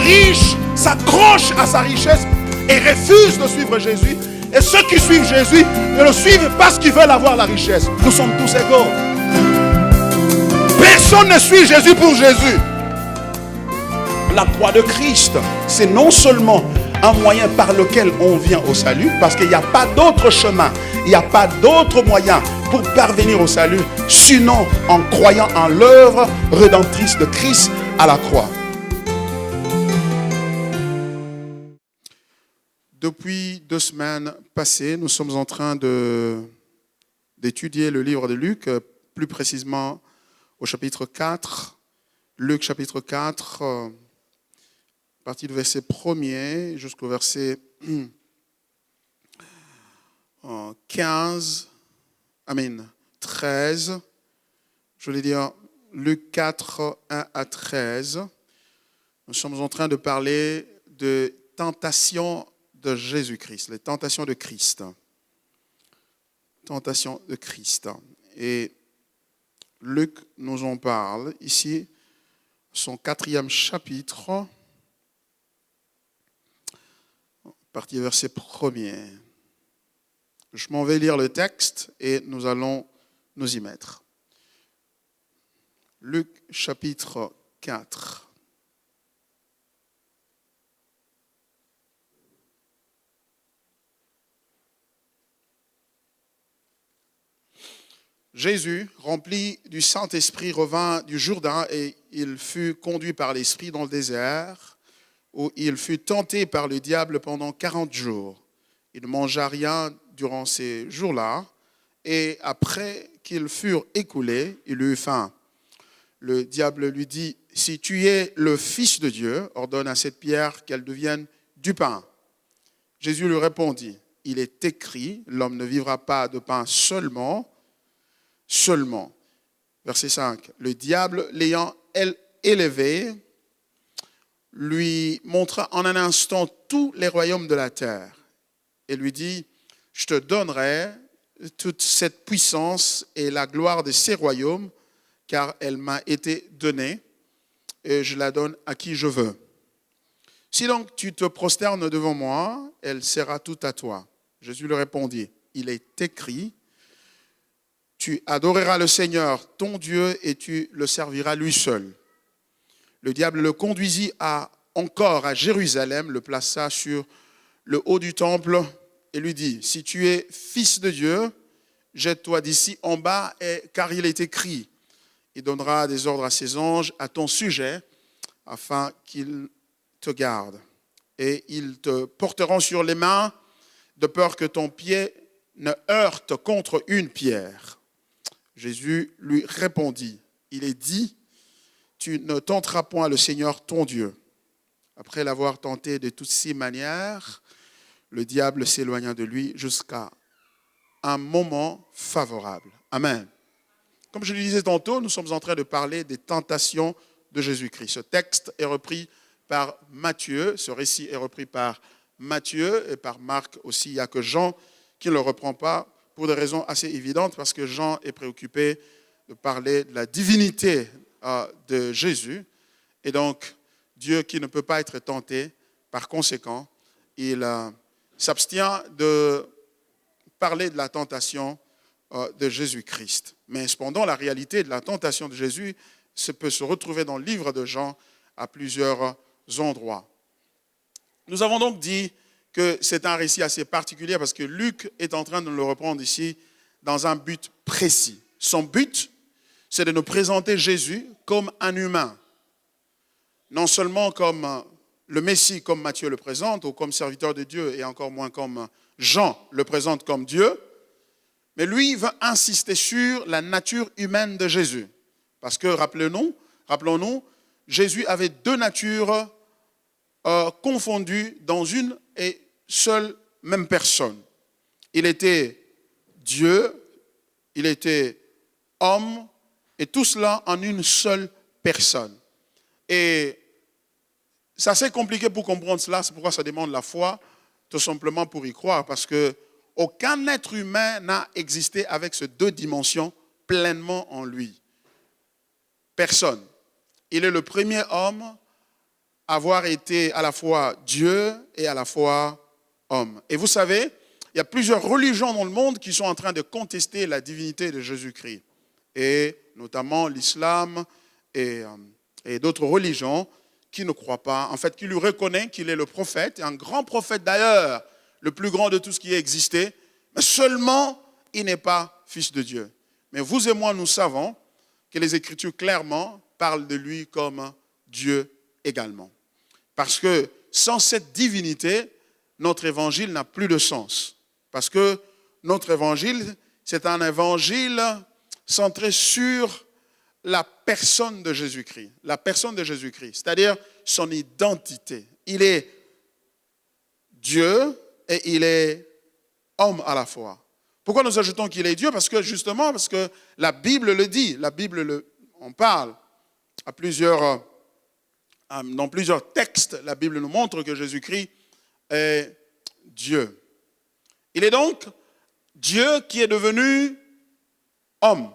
riche s'accrochent à sa richesse et refusent de suivre Jésus. Et ceux qui suivent Jésus ne le suivent parce qu'ils veulent avoir la richesse. Nous sommes tous égaux. Personne ne suit Jésus pour Jésus. La croix de Christ, c'est non seulement un moyen par lequel on vient au salut, parce qu'il n'y a pas d'autre chemin, il n'y a pas d'autre moyen pour parvenir au salut, sinon en croyant en l'œuvre rédemptrice de Christ à la croix. Depuis 2 semaines passées, nous sommes en train d'étudier le livre de Luc, plus précisément au chapitre 4. Luc chapitre 4, à partir du verset 1er jusqu'au verset 13. Je voulais dire Luc 4, 1 à 13. Nous sommes en train de parler de tentation de Jésus-Christ, les tentations de Christ. Tentation de Christ. Et Luc nous en parle ici, son 4e chapitre, à partir du verset 1er. Je m'en vais lire le texte et nous allons nous y mettre. Luc chapitre 4. Jésus, rempli du Saint-Esprit, revint du Jourdain et il fut conduit par l'Esprit dans le désert, où il fut tenté par le diable pendant 40 jours. Il ne mangea rien durant ces jours-là, et après qu'ils furent écoulés, il eut faim. Le diable lui dit, « Si tu es le Fils de Dieu, ordonne à cette pierre qu'elle devienne du pain. » Jésus lui répondit, « Il est écrit, l'homme ne vivra pas de pain seulement. » Verset 5. Le diable, l'ayant élevé, lui montra en un instant tous les royaumes de la terre et lui dit, je te donnerai toute cette puissance et la gloire de ces royaumes, car elle m'a été donnée et je la donne à qui je veux. Si donc tu te prosternes devant moi, elle sera toute à toi. Jésus lui répondit, il est écrit, tu adoreras le Seigneur, ton Dieu, et tu le serviras lui seul. Le diable le conduisit encore à Jérusalem, le plaça sur le haut du temple et lui dit, si tu es fils de Dieu, jette-toi d'ici en bas, car il est écrit, il donnera des ordres à ses anges à ton sujet, afin qu'ils te gardent. Et ils te porteront sur les mains, de peur que ton pied ne heurte contre une pierre. Jésus lui répondit, il est dit, tu ne tenteras point le Seigneur ton Dieu. Après l'avoir tenté de toutes ces manières, le diable s'éloigna de lui jusqu'à un moment favorable. Amen. Comme je le disais tantôt, nous sommes en train de parler des tentations de Jésus-Christ. Ce texte est repris par Matthieu, ce récit est repris par Matthieu et par Marc aussi. Il n'y a que Jean qui ne le reprend pas, pour des raisons assez évidentes, parce que Jean est préoccupé de parler de la divinité de Jésus. Et donc, Dieu qui ne peut pas être tenté, par conséquent, il s'abstient de parler de la tentation de Jésus-Christ. Mais cependant, la réalité de la tentation de Jésus peut se retrouver dans le livre de Jean à plusieurs endroits. Nous avons donc dit que c'est un récit assez particulier parce que Luc est en train de le reprendre ici dans un but précis. Son but, c'est de nous présenter Jésus comme un humain. Non seulement comme le Messie, comme Matthieu le présente, ou comme serviteur de Dieu, et encore moins comme Jean le présente comme Dieu, mais lui veut insister sur la nature humaine de Jésus. Parce que, rappelons-nous, Jésus avait 2 natures confondues dans une et seule même personne. Il était Dieu, il était homme, et tout cela en une seule personne. Et c'est assez compliqué pour comprendre cela, c'est pourquoi ça demande la foi, tout simplement pour y croire, parce que aucun être humain n'a existé avec ces 2 dimensions pleinement en lui. Personne. Il est le premier homme avoir été à la fois Dieu et à la fois homme. Et vous savez, il y a plusieurs religions dans le monde qui sont en train de contester la divinité de Jésus-Christ. Et notamment l'islam et d'autres religions qui ne croient pas, en fait, qui lui reconnaissent qu'il est le prophète, et un grand prophète d'ailleurs, le plus grand de tout ce qui a existé, mais seulement il n'est pas fils de Dieu. Mais vous et moi, nous savons que les Écritures clairement parlent de lui comme Dieu également. Parce que sans cette divinité, notre évangile n'a plus de sens. Parce que notre évangile, c'est un évangile centré sur la personne de Jésus-Christ. La personne de Jésus-Christ, c'est-à-dire son identité. Il est Dieu et il est homme à la fois. Pourquoi nous ajoutons qu'il est Dieu? Parce que justement, parce que la Bible le dit. La Bible on parle dans plusieurs textes. La Bible nous montre que Jésus-Christ est Dieu. Il est donc Dieu qui est devenu homme.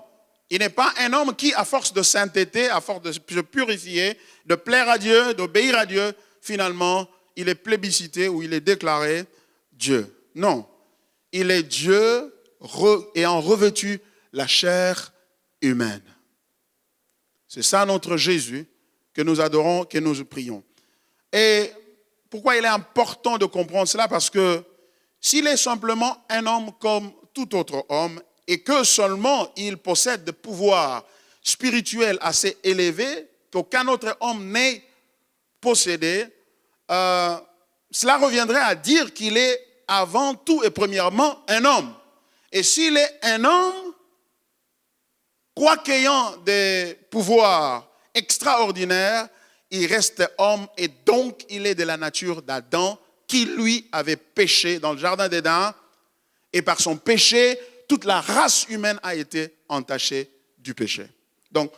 Il n'est pas un homme qui, à force de sainteté, à force de se purifier, de plaire à Dieu, d'obéir à Dieu, finalement, il est plébiscité ou il est déclaré Dieu. Non, il est Dieu ayant revêtu la chair humaine. C'est ça notre Jésus que nous adorons, que nous prions. Et pourquoi il est important de comprendre cela? Parce que s'il est simplement un homme comme tout autre homme, et que seulement il possède des pouvoirs spirituels assez élevés qu'aucun autre homme n'ait possédé, cela reviendrait à dire qu'il est avant tout et premièrement un homme. Et s'il est un homme, quoiqu'ayant des pouvoirs extraordinaires, il reste homme et donc il est de la nature d'Adam qui lui avait péché dans le jardin d'Éden et par son péché, toute la race humaine a été entachée du péché. Donc,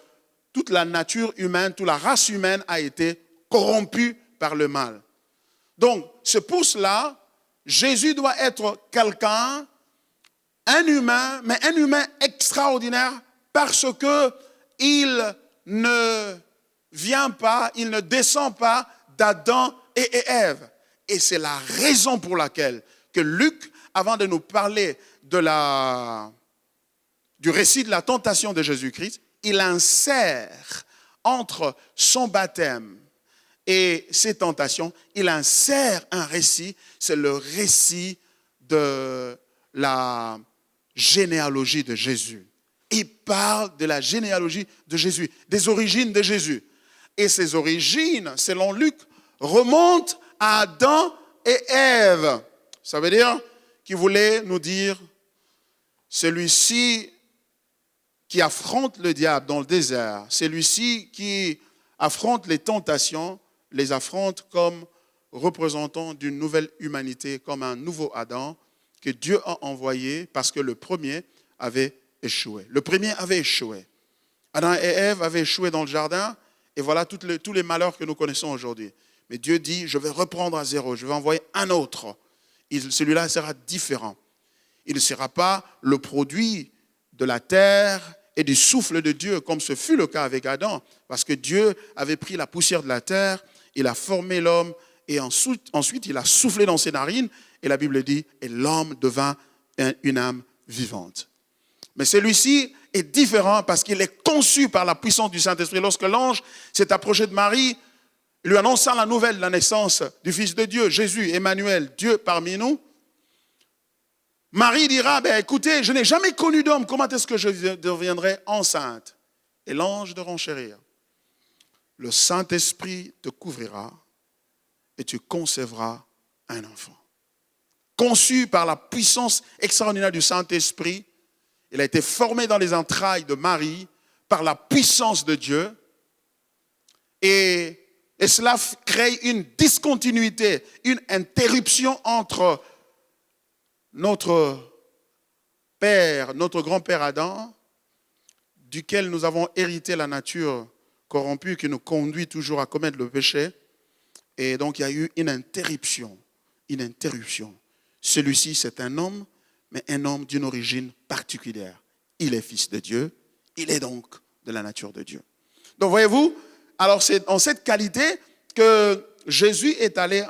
toute la nature humaine, toute la race humaine a été corrompue par le mal. Donc, c'est pour cela, Jésus doit être quelqu'un, un humain, mais un humain extraordinaire parce qu'il ne vient pas, il ne descend pas d'Adam et Ève. Et c'est la raison pour laquelle que Luc, avant de nous parler du récit de la tentation de Jésus-Christ, il insère entre son baptême et ses tentations, il insère un récit, c'est le récit de la généalogie de Jésus. Il parle de la généalogie de Jésus, des origines de Jésus. Et ces origines, selon Luc, remontent à Adam et Ève. Ça veut dire qu'il voulait nous dire, celui-ci qui affronte le diable dans le désert, celui-ci qui affronte les tentations, les affronte comme représentant d'une nouvelle humanité, comme un nouveau Adam que Dieu a envoyé parce que le premier avait échoué. Le premier avait échoué. Adam et Ève avaient échoué dans le jardin et voilà tous les malheurs que nous connaissons aujourd'hui. Mais Dieu dit, je vais reprendre à zéro, je vais envoyer un autre. Celui-là sera différent. Il ne sera pas le produit de la terre et du souffle de Dieu, comme ce fut le cas avec Adam, parce que Dieu avait pris la poussière de la terre, il a formé l'homme, et ensuite il a soufflé dans ses narines, et la Bible dit, et l'homme devint une âme vivante. Mais celui-ci est différent parce qu'il est conçu par la puissance du Saint-Esprit. Lorsque l'ange s'est approché de Marie, lui annonçant la nouvelle de la naissance du Fils de Dieu, Jésus, Emmanuel, Dieu parmi nous, Marie dira, écoutez, je n'ai jamais connu d'homme, comment est-ce que je deviendrai enceinte? Et l'ange de renchérir, le Saint-Esprit te couvrira et tu concevras un enfant. Conçu par la puissance extraordinaire du Saint-Esprit, il a été formé dans les entrailles de Marie par la puissance de Dieu et cela crée une discontinuité, une interruption entre notre père, notre grand-père Adam, duquel nous avons hérité la nature corrompue qui nous conduit toujours à commettre le péché. Et donc il y a eu une interruption. Celui-ci, c'est un homme, mais un homme d'une origine particulière. Il est fils de Dieu, il est donc de la nature de Dieu. Donc voyez-vous, alors c'est en cette qualité que Jésus est allé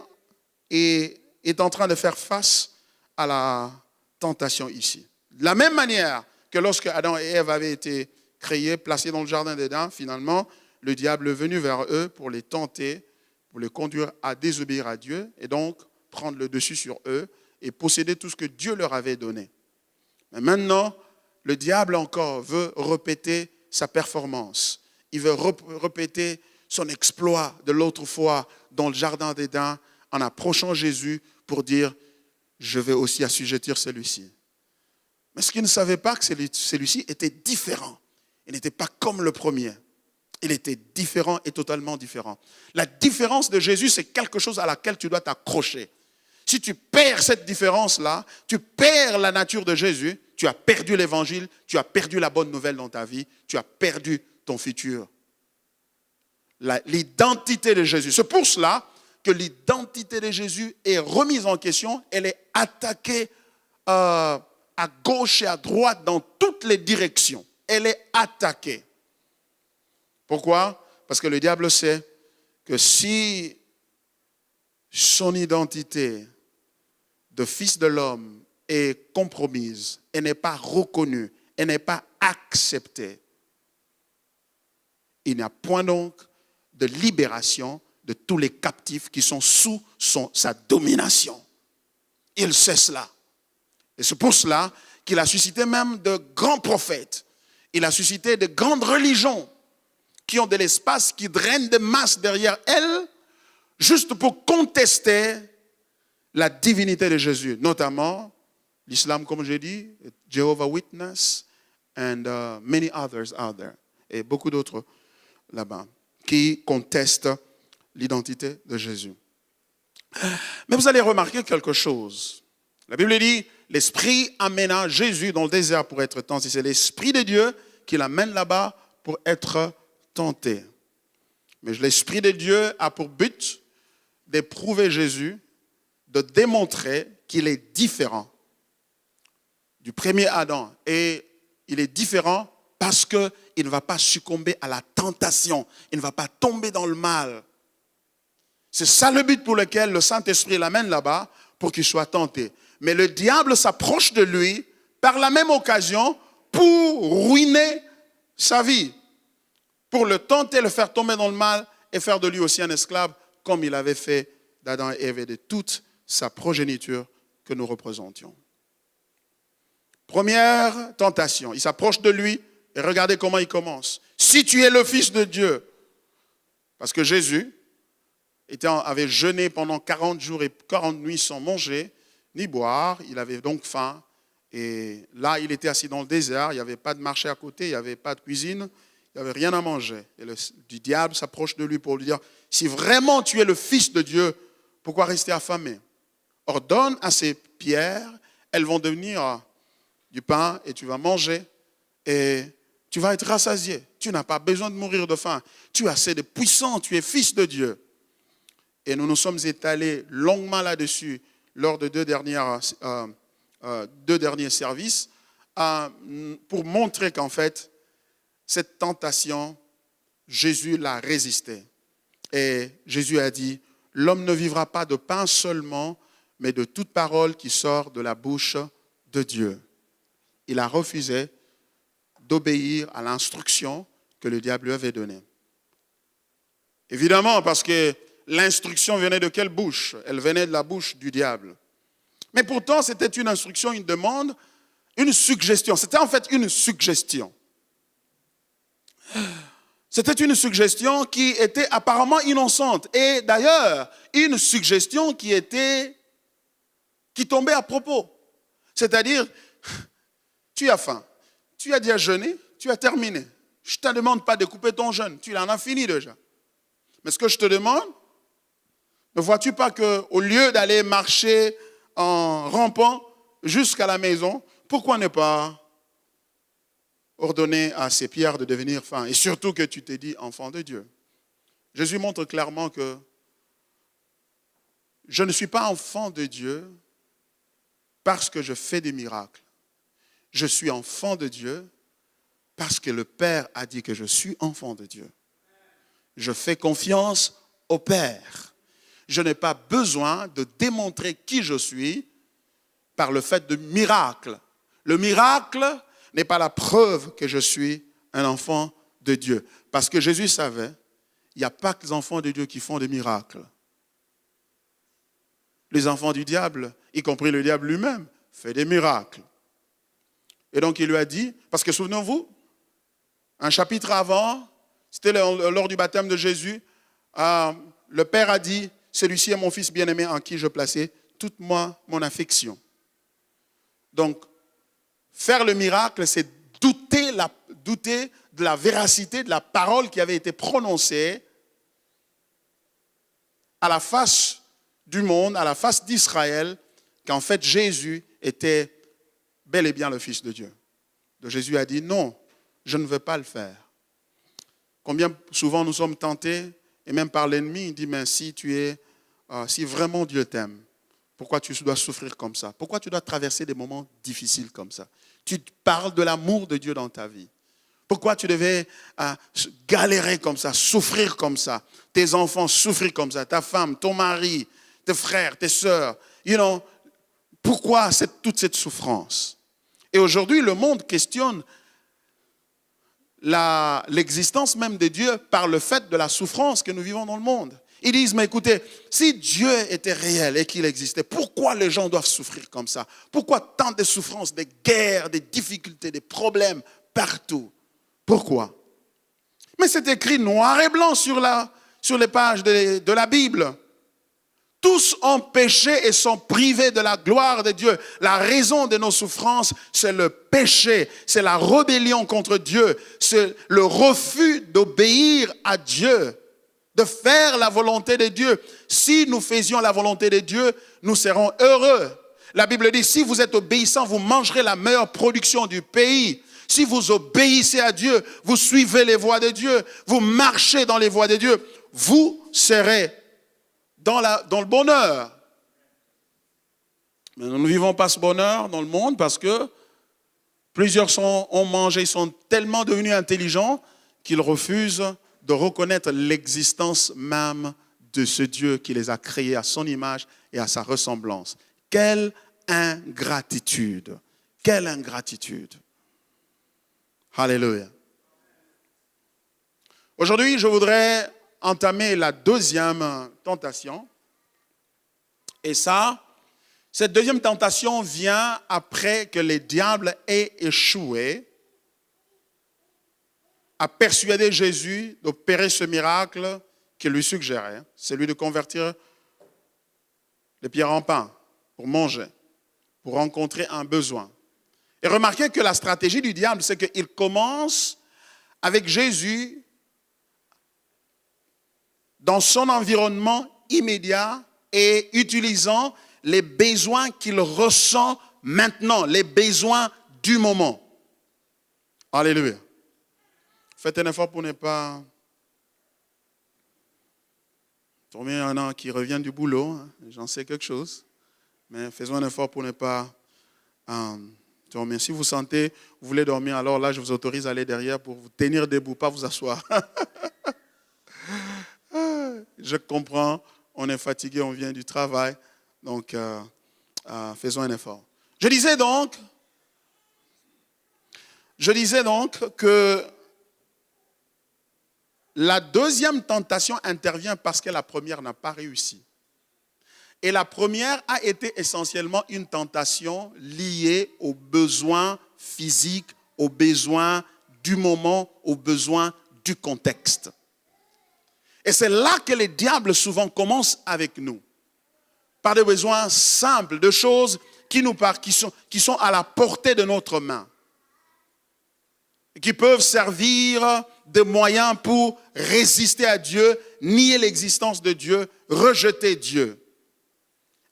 et est en train de faire face à la tentation ici. De la même manière que lorsque Adam et Ève avaient été créés, placés dans le jardin d'Éden, finalement, le diable est venu vers eux pour les tenter, pour les conduire à désobéir à Dieu et donc prendre le dessus sur eux et posséder tout ce que Dieu leur avait donné. Mais maintenant, le diable encore veut répéter sa performance. Il veut répéter son exploit de l'autre fois dans le jardin d'Éden en approchant Jésus pour dire « je vais aussi assujettir celui-ci ». Mais ce qu'il ne savait pas, que celui-ci était différent. Il n'était pas comme le premier. Il était différent et totalement différent. La différence de Jésus, c'est quelque chose à laquelle tu dois t'accrocher. Si tu perds cette différence-là, tu perds la nature de Jésus, tu as perdu l'évangile, tu as perdu la bonne nouvelle dans ta vie, tu as perdu ton futur. L'identité de Jésus. C'est pour cela que l'identité de Jésus est remise en question, elle est attaquée à gauche et à droite dans toutes les directions. Elle est attaquée. Pourquoi? Parce que le diable sait que si son identité de fils de l'homme est compromise, elle n'est pas reconnue, elle n'est pas acceptée, il n'y a point donc de libération de tous les captifs qui sont sous sa domination. Il sait cela. Et c'est pour cela qu'il a suscité même de grands prophètes. Il a suscité de grandes religions qui ont de l'espace, qui drainent des masses derrière elles, juste pour contester la divinité de Jésus, notamment l'islam, comme j'ai dit, Jehovah's Witness, and many others out there, et beaucoup d'autres là-bas, qui contestent l'identité de Jésus. Mais vous allez remarquer quelque chose. La Bible dit, l'Esprit amena Jésus dans le désert pour être tenté. C'est l'Esprit de Dieu qui l'amène là-bas pour être tenté. Mais l'Esprit de Dieu a pour but d'éprouver Jésus, de démontrer qu'il est différent du premier Adam. Et il est différent parce qu'il ne va pas succomber à la tentation. Il ne va pas tomber dans le mal. C'est ça le but pour lequel le Saint-Esprit l'amène là-bas, pour qu'il soit tenté. Mais le diable s'approche de lui par la même occasion pour ruiner sa vie, pour le tenter, le faire tomber dans le mal et faire de lui aussi un esclave, comme il avait fait d'Adam et Ève et de toute sa progéniture que nous représentions. Première tentation, il s'approche de lui et regardez comment il commence. Si tu es le Fils de Dieu, parce que Jésus avait jeûné pendant 40 jours et 40 nuits sans manger ni boire, il avait donc faim. Et là, il était assis dans le désert, il n'y avait pas de marché à côté, il n'y avait pas de cuisine, il n'y avait rien à manger. Et le diable s'approche de lui pour lui dire, si vraiment tu es le Fils de Dieu, pourquoi rester affamé? Ordonne à ces pierres, elles vont devenir du pain et tu vas manger et tu vas être rassasié. Tu n'as pas besoin de mourir de faim. Tu es assez de puissant, tu es Fils de Dieu. Et nous nous sommes étalés longuement là-dessus lors de deux derniers services pour montrer qu'en fait, cette tentation, Jésus l'a résistée. Et Jésus a dit, l'homme ne vivra pas de pain seulement, mais de toute parole qui sort de la bouche de Dieu. Il a refusé d'obéir à l'instruction que le diable lui avait donnée. Évidemment, parce que l'instruction venait de quelle bouche? Elle venait de la bouche du diable. Mais pourtant, c'était une instruction, une demande, une suggestion. C'était en fait une suggestion. C'était une suggestion qui était apparemment innocente. Et d'ailleurs, une suggestion qui tombait à propos. C'est-à-dire, tu as faim, tu as déjà jeûné, tu as terminé. Je ne te demande pas de couper ton jeûne, tu en as fini déjà. Mais ce que je te demande, ne vois-tu pas qu'au lieu d'aller marcher en rampant jusqu'à la maison, pourquoi ne pas ordonner à ces pierres de devenir pain? Et surtout que tu t'es dit enfant de Dieu. Jésus montre clairement que je ne suis pas enfant de Dieu parce que je fais des miracles. Je suis enfant de Dieu parce que le Père a dit que je suis enfant de Dieu. Je fais confiance au Père. Je n'ai pas besoin de démontrer qui je suis par le fait de miracles. Le miracle n'est pas la preuve que je suis un enfant de Dieu. Parce que Jésus savait, il n'y a pas que les enfants de Dieu qui font des miracles. Les enfants du diable, y compris le diable lui-même, fait des miracles. Et donc il lui a dit, parce que souvenez-vous, un chapitre avant, c'était lors du baptême de Jésus, le Père a dit, celui-ci est mon fils bien-aimé en qui je plaçais toute mon affection. Donc, faire le miracle, c'est douter de la véracité de la parole qui avait été prononcée à la face du monde, à la face d'Israël, qu'en fait Jésus était bel et bien le Fils de Dieu. Donc Jésus a dit non, je ne veux pas le faire. Combien souvent nous sommes tentés, et même par l'ennemi, il dit mais si vraiment Dieu t'aime, pourquoi tu dois souffrir comme ça? Pourquoi tu dois traverser des moments difficiles comme ça? Tu parles de l'amour de Dieu dans ta vie. Pourquoi tu devais galérer comme ça, souffrir comme ça? Tes enfants souffrir comme ça, ta femme, ton mari, tes frères, tes sœurs. Pourquoi toute cette souffrance? Et aujourd'hui, le monde questionne l'existence même de Dieu par le fait de la souffrance que nous vivons dans le monde. Ils disent, mais écoutez, si Dieu était réel et qu'il existait, pourquoi les gens doivent souffrir comme ça? Pourquoi tant de souffrances, des guerres, des difficultés, des problèmes partout? Pourquoi? Mais c'est écrit noir et blanc sur les pages de la Bible. Tous ont péché et sont privés de la gloire de Dieu. La raison de nos souffrances, c'est le péché, c'est la rébellion contre Dieu, c'est le refus d'obéir à Dieu, de faire la volonté de Dieu. Si nous faisions la volonté de Dieu, nous serons heureux. La Bible dit, si vous êtes obéissants, vous mangerez la meilleure production du pays. Si vous obéissez à Dieu, vous suivez les voies de Dieu, vous marchez dans les voies de Dieu, vous serez dans le bonheur. Mais nous ne vivons pas ce bonheur dans le monde parce que plusieurs ont mangé, ils sont tellement devenus intelligents qu'ils refusent de reconnaître l'existence même de ce Dieu qui les a créés à son image et à sa ressemblance. Quelle ingratitude! Quelle ingratitude! Alléluia. Aujourd'hui, je voudrais entamer la deuxième tentation. Et cette deuxième tentation vient après que le diable ait échoué à persuader Jésus d'opérer ce miracle qu'il lui suggérait, celui de convertir les pierres en pain pour manger, pour rencontrer un besoin. Et remarquez que la stratégie du diable, c'est qu'il commence avec Jésus dans son environnement immédiat et utilisant les besoins qu'il ressent maintenant, les besoins du moment. Alléluia. Faites un effort pour ne pas tomber un an qui revient du boulot, hein. J'en sais quelque chose, mais faisons un effort pour ne pas dormir. Si vous sentez, vous voulez dormir, alors là, je vous autorise à aller derrière pour vous tenir debout, pas vous asseoir. Je comprends, on est fatigué, on vient du travail, donc faisons un effort. Je disais donc que la deuxième tentation intervient parce que la première n'a pas réussi. Et la première a été essentiellement une tentation liée aux besoins physiques, aux besoins du moment, aux besoins du contexte. Et c'est là que le diable souvent commence avec nous. Par des besoins simples, de choses qui sont à la portée de notre main. Qui peuvent servir de moyens pour résister à Dieu, nier l'existence de Dieu, rejeter Dieu.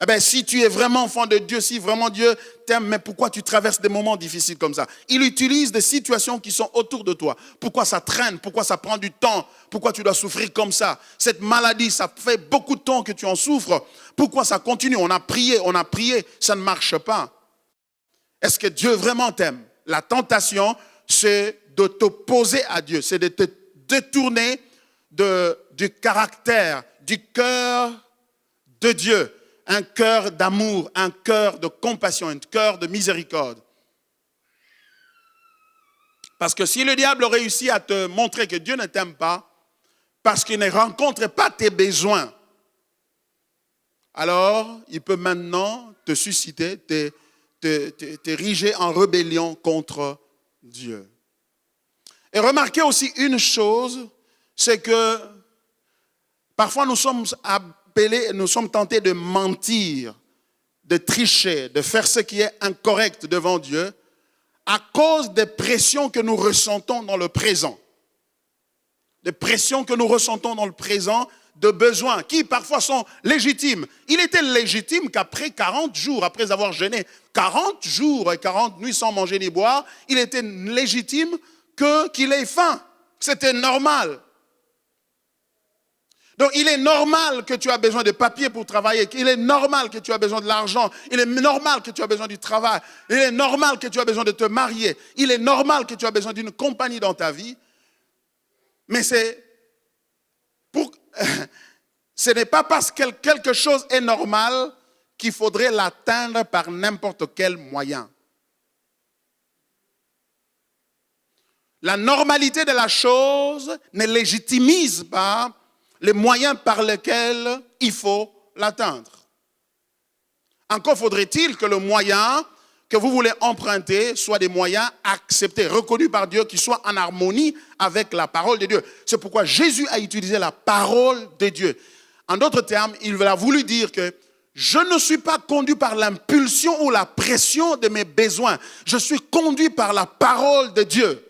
Eh bien, si tu es vraiment enfant de Dieu, si vraiment Dieu t'aime, mais pourquoi tu traverses des moments difficiles comme ça? Il utilise des situations qui sont autour de toi. Pourquoi ça traîne? Pourquoi ça prend du temps? Pourquoi tu dois souffrir comme ça? Cette maladie, ça fait beaucoup de temps que tu en souffres. Pourquoi ça continue? On a prié, ça ne marche pas. Est-ce que Dieu vraiment t'aime? La tentation, c'est de t'opposer à Dieu, c'est de te détourner du caractère, du cœur de Dieu, un cœur d'amour, un cœur de compassion, un cœur de miséricorde. Parce que si le diable réussit à te montrer que Dieu ne t'aime pas, parce qu'il ne rencontre pas tes besoins, alors il peut maintenant te susciter, t'ériger en rébellion contre Dieu. Et remarquez aussi une chose, c'est que parfois nous sommes appelés, nous sommes tentés de mentir, de tricher, de faire ce qui est incorrect devant Dieu à cause des pressions que nous ressentons dans le présent. Des pressions que nous ressentons dans le présent, de besoins qui parfois sont légitimes. Il était légitime qu'après 40 jours, après avoir jeûné 40 jours et 40 nuits sans manger ni boire, il était légitime qu'il ait faim. C'était normal. Donc, il est normal que tu as besoin de papier pour travailler. Il est normal que tu as besoin de l'argent. Il est normal que tu as besoin du travail. Il est normal que tu as besoin de te marier. Il est normal que tu as besoin d'une compagnie dans ta vie. Mais ce n'est pas parce que quelque chose est normal qu'il faudrait l'atteindre par n'importe quel moyen. La normalité de la chose ne légitimise pas les moyens par lesquels il faut l'atteindre. Encore faudrait-il que le moyen que vous voulez emprunter soit des moyens acceptés, reconnus par Dieu, qui soient en harmonie avec la parole de Dieu. C'est pourquoi Jésus a utilisé la parole de Dieu. En d'autres termes, il a voulu dire que je ne suis pas conduit par l'impulsion ou la pression de mes besoins. Je suis conduit par la parole de Dieu.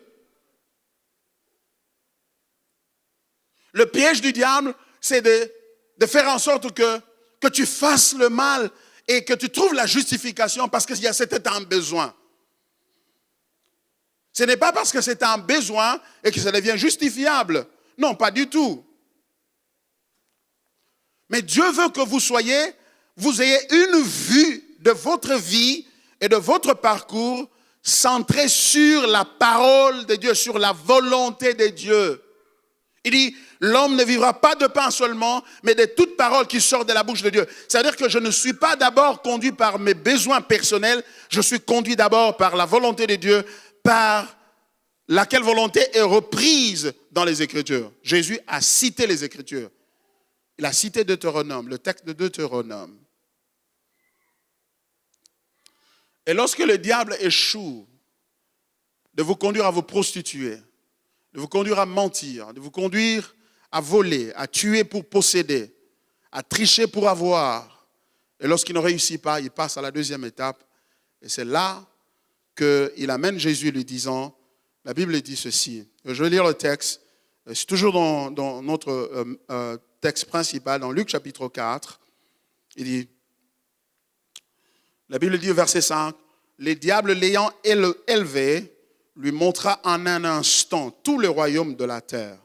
Le piège du diable, c'est de faire en sorte que tu fasses le mal et que tu trouves la justification parce que c'était un besoin. Ce n'est pas parce que c'est un besoin et que ça devient justifiable. Non, pas du tout. Mais Dieu veut que vous ayez une vue de votre vie et de votre parcours centrée sur la parole de Dieu, sur la volonté de Dieu. Il dit, l'homme ne vivra pas de pain seulement, mais de toute parole qui sort de la bouche de Dieu. C'est-à-dire que je ne suis pas d'abord conduit par mes besoins personnels, je suis conduit d'abord par la volonté de Dieu, par laquelle volonté est reprise dans les Écritures. Jésus a cité les Écritures. Il a cité Deutéronome, le texte de Deutéronome. Et lorsque le diable échoue de vous conduire à vous prostituer, de vous conduire à mentir, de vous conduire à voler, à tuer pour posséder, à tricher pour avoir. Et lorsqu'il ne réussit pas, il passe à la deuxième étape. Et c'est là qu'il amène Jésus lui disant, la Bible dit ceci. Je vais lire le texte. C'est toujours dans notre texte principal, dans Luc chapitre 4. Il dit, la Bible dit au verset 5, les diables l'ayant élevé, lui montra en un instant tout le royaume de la terre.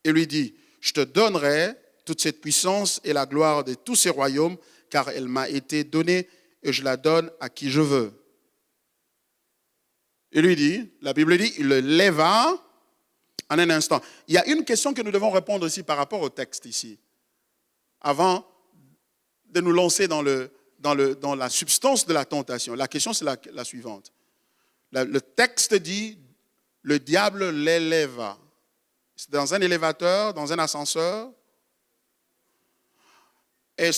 Et lui dit, je te donnerai toute cette puissance et la gloire de tous ces royaumes, car elle m'a été donnée et je la donne à qui je veux. Et lui dit, la Bible dit, il le leva en un instant. Il y a une question que nous devons répondre aussi par rapport au texte ici, avant de nous lancer dans la substance de la tentation. La question, c'est la suivante. Le texte dit, le diable l'éleva. C'est dans un élévateur, dans un ascenseur. Et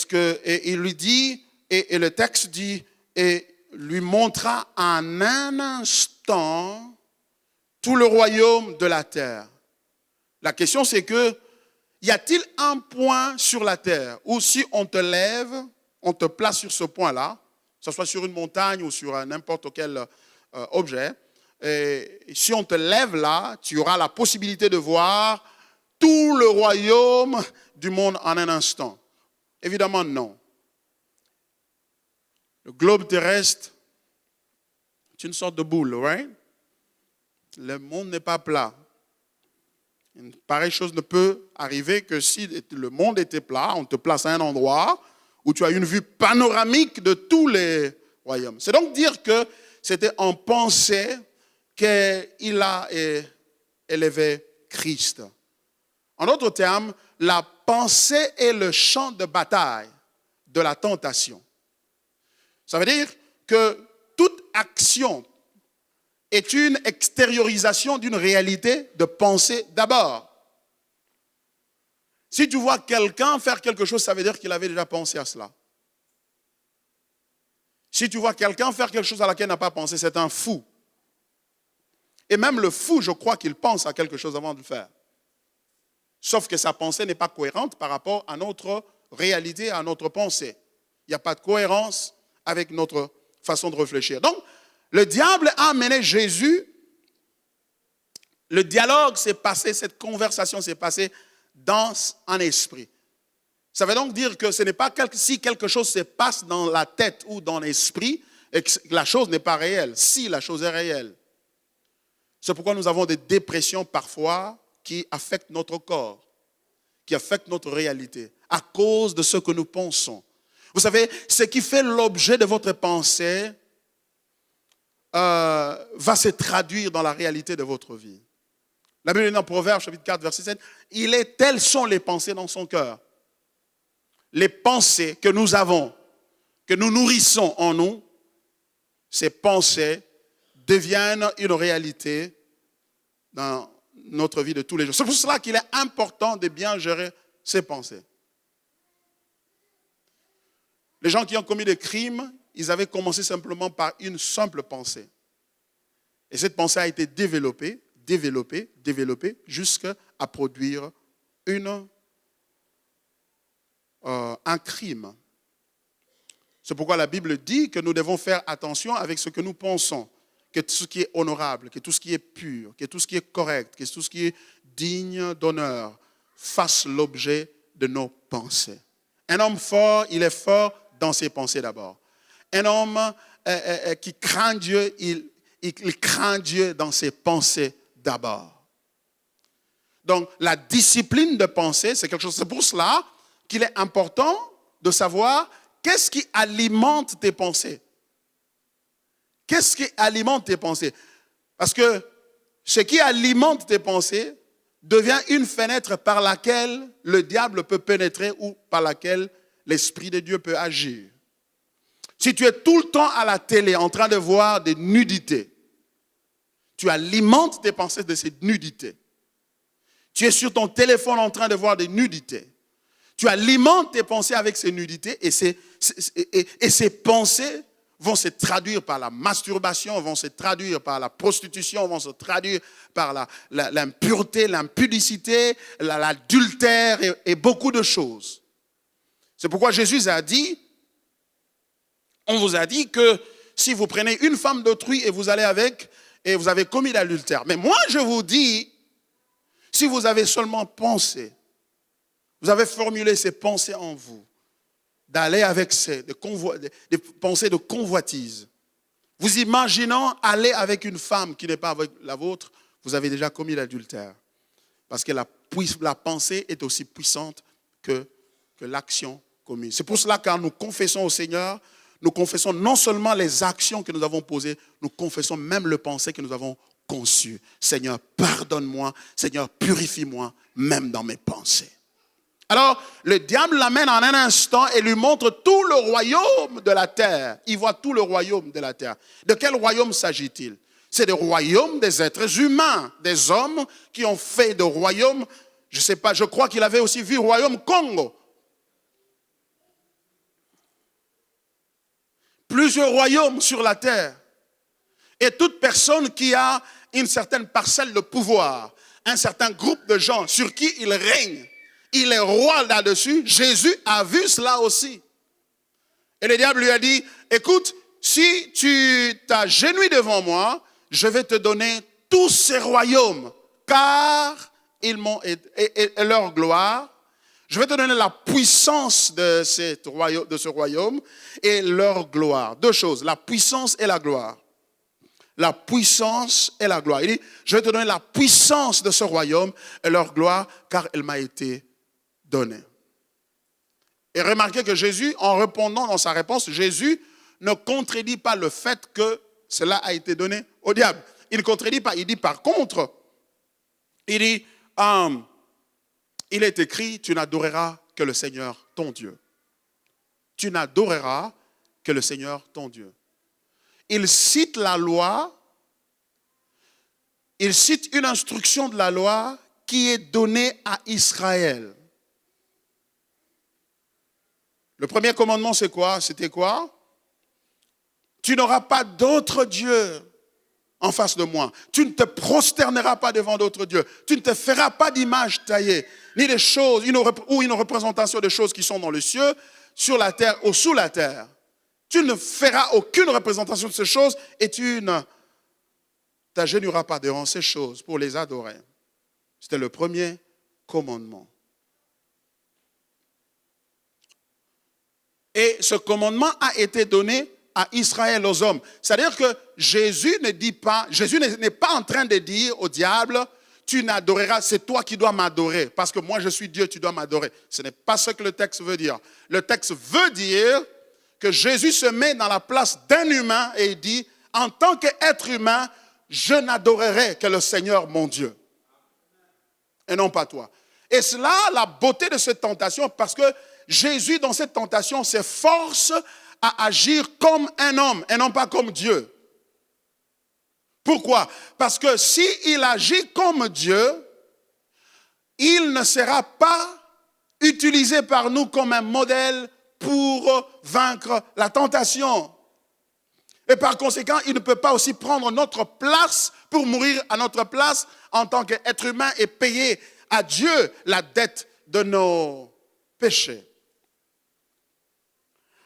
il lui dit, et le texte dit, et lui montra en un instant tout le royaume de la terre. La question c'est que, y a-t-il un point sur la terre où si on te lève, on te place sur ce point-là, que ce soit sur une montagne ou sur n'importe quel objet, et si on te lève là, tu auras la possibilité de voir tout le royaume du monde en un instant? Évidemment, non. Le globe terrestre, c'est une sorte de boule, right? Le monde n'est pas plat. Une pareille chose ne peut arriver que si le monde était plat, on te place à un endroit où tu as une vue panoramique de tous les royaumes. C'est donc dire que c'était en pensée qu'il a élevé Christ. En d'autres termes, la pensée est le champ de bataille de la tentation. Ça veut dire que toute action est une extériorisation d'une réalité de pensée d'abord. Si tu vois quelqu'un faire quelque chose, ça veut dire qu'il avait déjà pensé à cela. Si tu vois quelqu'un faire quelque chose à laquelle il n'a pas pensé, c'est un fou. Et même le fou, je crois qu'il pense à quelque chose avant de le faire. Sauf que sa pensée n'est pas cohérente par rapport à notre réalité, à notre pensée. Il n'y a pas de cohérence avec notre façon de réfléchir. Donc, le diable a amené Jésus. Le dialogue s'est passé, cette conversation s'est passée dans un esprit. Ça veut donc dire que ce n'est pas si quelque chose se passe dans la tête ou dans l'esprit et que la chose n'est pas réelle. Si la chose est réelle. C'est pourquoi nous avons des dépressions parfois qui affectent notre corps, qui affectent notre réalité, à cause de ce que nous pensons. Vous savez, ce qui fait l'objet de votre pensée va se traduire dans la réalité de votre vie. La Bible dit dans Proverbes, chapitre 4, verset 7, telles sont les pensées dans son cœur. Les pensées que nous avons, que nous nourrissons en nous, ces pensées deviennent une réalité dans notre vie de tous les jours. C'est pour cela qu'il est important de bien gérer ses pensées. Les gens qui ont commis des crimes, ils avaient commencé simplement par une simple pensée. Et cette pensée a été développée jusqu'à produire un crime. C'est pourquoi la Bible dit que nous devons faire attention avec ce que nous pensons, que tout ce qui est honorable, que tout ce qui est pur, que tout ce qui est correct, que tout ce qui est digne d'honneur fasse l'objet de nos pensées. Un homme fort, il est fort dans ses pensées d'abord. Un homme qui craint Dieu, il craint Dieu dans ses pensées d'abord. Donc, la discipline de pensée, c'est quelque chose. C'est pour cela qu'il est important de savoir qu'est-ce qui alimente tes pensées. Qu'est-ce qui alimente tes pensées? Parce que ce qui alimente tes pensées devient une fenêtre par laquelle le diable peut pénétrer ou par laquelle l'Esprit de Dieu peut agir. Si tu es tout le temps à la télé en train de voir des nudités, tu alimentes tes pensées de ces nudités. Tu es sur ton téléphone en train de voir des nudités. Tu alimentes tes pensées avec ces nudités et ces pensées vont se traduire par la masturbation, vont se traduire par la prostitution, vont se traduire par l'impureté, l'impudicité, l'adultère et beaucoup de choses. C'est pourquoi Jésus a dit, on vous a dit que si vous prenez une femme d'autrui et vous allez avec, et vous avez commis l'adultère. Mais moi, je vous dis, si vous avez seulement pensé, vous avez formulé ces pensées en vous, d'aller avec des pensées de convoitise. Vous imaginant aller avec une femme qui n'est pas avec la vôtre, vous avez déjà commis l'adultère. Parce que la pensée est aussi puissante que l'action commise. C'est pour cela que quand nous confessons au Seigneur, nous confessons non seulement les actions que nous avons posées, nous confessons même le pensée que nous avons conçu. Seigneur, pardonne-moi. Seigneur, purifie-moi, même dans mes pensées. Alors, le diable l'amène en un instant et lui montre tout le royaume de la terre. Il voit tout le royaume de la terre. De quel royaume s'agit-il? C'est le royaume des êtres humains, des hommes qui ont fait de royaume. Je ne sais pas, je crois qu'il avait aussi vu le royaume Congo. Plusieurs royaumes sur la terre. Et toute personne qui a une certaine parcelle de pouvoir, un certain groupe de gens sur qui il règne, il est roi là-dessus. Jésus a vu cela aussi. Et le diable lui a dit, écoute, si tu t'agenouilles devant moi, je vais te donner tous ces royaumes, car ils m'ont et leur gloire. Je vais te donner la puissance de ce royaume et leur gloire. Deux choses, la puissance et la gloire. La puissance et la gloire. Il dit, je vais te donner la puissance de ce royaume et leur gloire, car elle m'a été donnée. Et remarquez que Jésus, en répondant dans sa réponse, Jésus ne contredit pas le fait que cela a été donné au diable. Il ne contredit pas. Il dit par contre, il dit, il est écrit, tu n'adoreras que le Seigneur ton Dieu. Tu n'adoreras que le Seigneur ton Dieu. Il cite la loi, il cite une instruction de la loi qui est donnée à Israël. Le premier commandement, c'est quoi? C'était quoi? Tu n'auras pas d'autre Dieu en face de moi. Tu ne te prosterneras pas devant d'autres dieux. Tu ne te feras pas d'image taillée, ni des choses, ou une représentation des choses qui sont dans le ciel, sur la terre ou sous la terre. Tu ne feras aucune représentation de ces choses et tu ne t'agenouilleras pas devant ces choses pour les adorer. C'était le premier commandement. Et ce commandement a été donné à Israël, aux hommes. C'est-à-dire que Jésus n'est pas en train de dire au diable, tu n'adoreras, c'est toi qui dois m'adorer, parce que moi je suis Dieu, tu dois m'adorer. Ce n'est pas ce que le texte veut dire. Le texte veut dire que Jésus se met dans la place d'un humain et il dit, en tant qu'être humain, je n'adorerai que le Seigneur mon Dieu. Et non pas toi. Et c'est là la beauté de cette tentation, parce que Jésus, dans cette tentation, s'efforce à agir comme un homme et non pas comme Dieu. Pourquoi? Parce que s'il agit comme Dieu, il ne sera pas utilisé par nous comme un modèle pour vaincre la tentation. Et par conséquent, il ne peut pas aussi prendre notre place pour mourir à notre place en tant qu'être humain et payer à Dieu la dette de nos péchés.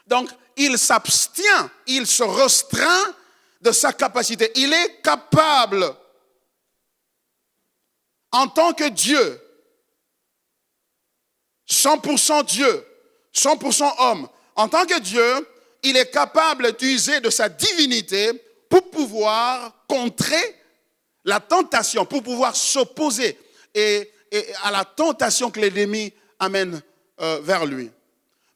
Donc, il s'abstient, il se restreint de sa capacité. Il est capable, en tant que Dieu, 100% Dieu, 100% homme, en tant que Dieu, il est capable d'user de sa divinité pour pouvoir contrer la tentation, pour pouvoir s'opposer et à la tentation que l'ennemi amène vers lui.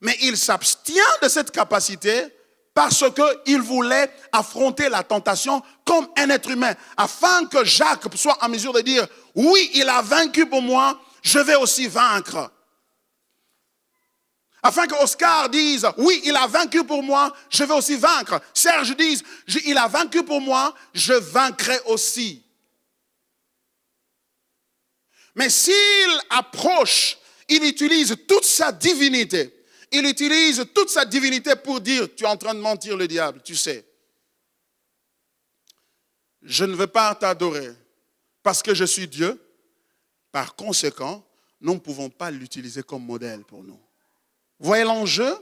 Mais il s'abstient de cette capacité parce qu'il voulait affronter la tentation comme un être humain, afin que Jacques soit en mesure de dire, oui, il a vaincu pour moi, je vais aussi vaincre. Afin que Oscar dise, oui, il a vaincu pour moi, je vais aussi vaincre. Serge dise, il a vaincu pour moi, je vaincrai aussi. Mais s'il approche, il utilise toute sa divinité. Il utilise toute sa divinité pour dire, tu es en train de mentir le diable, tu sais. Je ne veux pas t'adorer parce que je suis Dieu. Par conséquent, nous ne pouvons pas l'utiliser comme modèle pour nous. Vous voyez l'enjeu?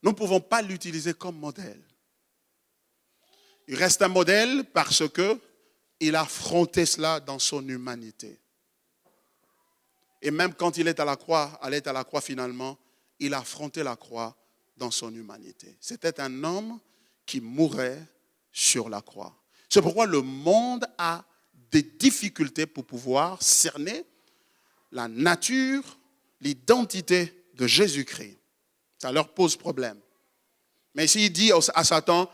Nous ne pouvons pas l'utiliser comme modèle. Il reste un modèle parce qu'il a affronté cela dans son humanité. Et même quand il est à la croix finalement, il a affronté la croix dans son humanité. C'était un homme qui mourait sur la croix. C'est pourquoi le monde a des difficultés pour pouvoir cerner la nature, l'identité de Jésus-Christ. Ça leur pose problème. Mais ici, il dit à Satan,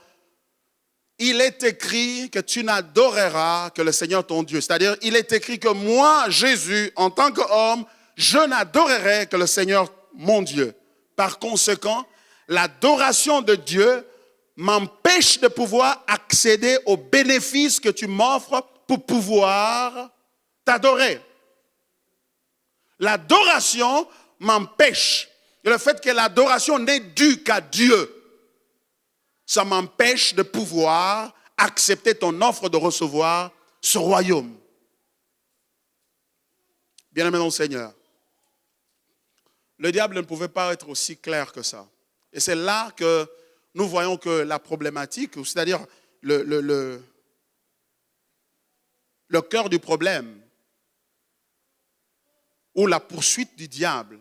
il est écrit que tu n'adoreras que le Seigneur ton Dieu. C'est-à-dire, il est écrit que moi, Jésus, en tant qu'homme, je n'adorerai que le Seigneur mon Dieu. Par conséquent, l'adoration de Dieu m'empêche de pouvoir accéder aux bénéfices que tu m'offres pour pouvoir t'adorer. L'adoration m'empêche. Et le fait que l'adoration n'est due qu'à Dieu, ça m'empêche de pouvoir accepter ton offre de recevoir ce royaume. Bien-aimé dans le Seigneur, le diable ne pouvait pas être aussi clair que ça. Et c'est là que nous voyons que la problématique, c'est-à-dire le cœur du problème, ou la poursuite du diable,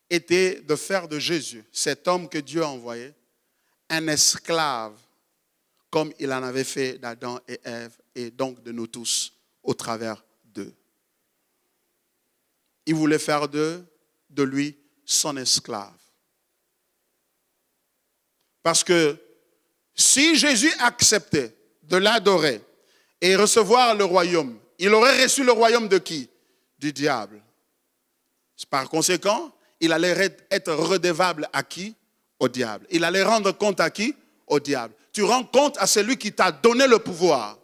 était de faire de Jésus, cet homme que Dieu a envoyé, un esclave, comme il en avait fait d'Adam et Ève, et donc de nous tous, au travers d'eux. Il voulait faire de lui son esclave. Parce que si Jésus acceptait de l'adorer et recevoir le royaume il aurait reçu le royaume de qui? Du diable. Par conséquent, il allait être redevable à qui? Au diable. Il allait rendre compte à qui? Au diable. Tu rends compte à celui qui t'a donné le pouvoir.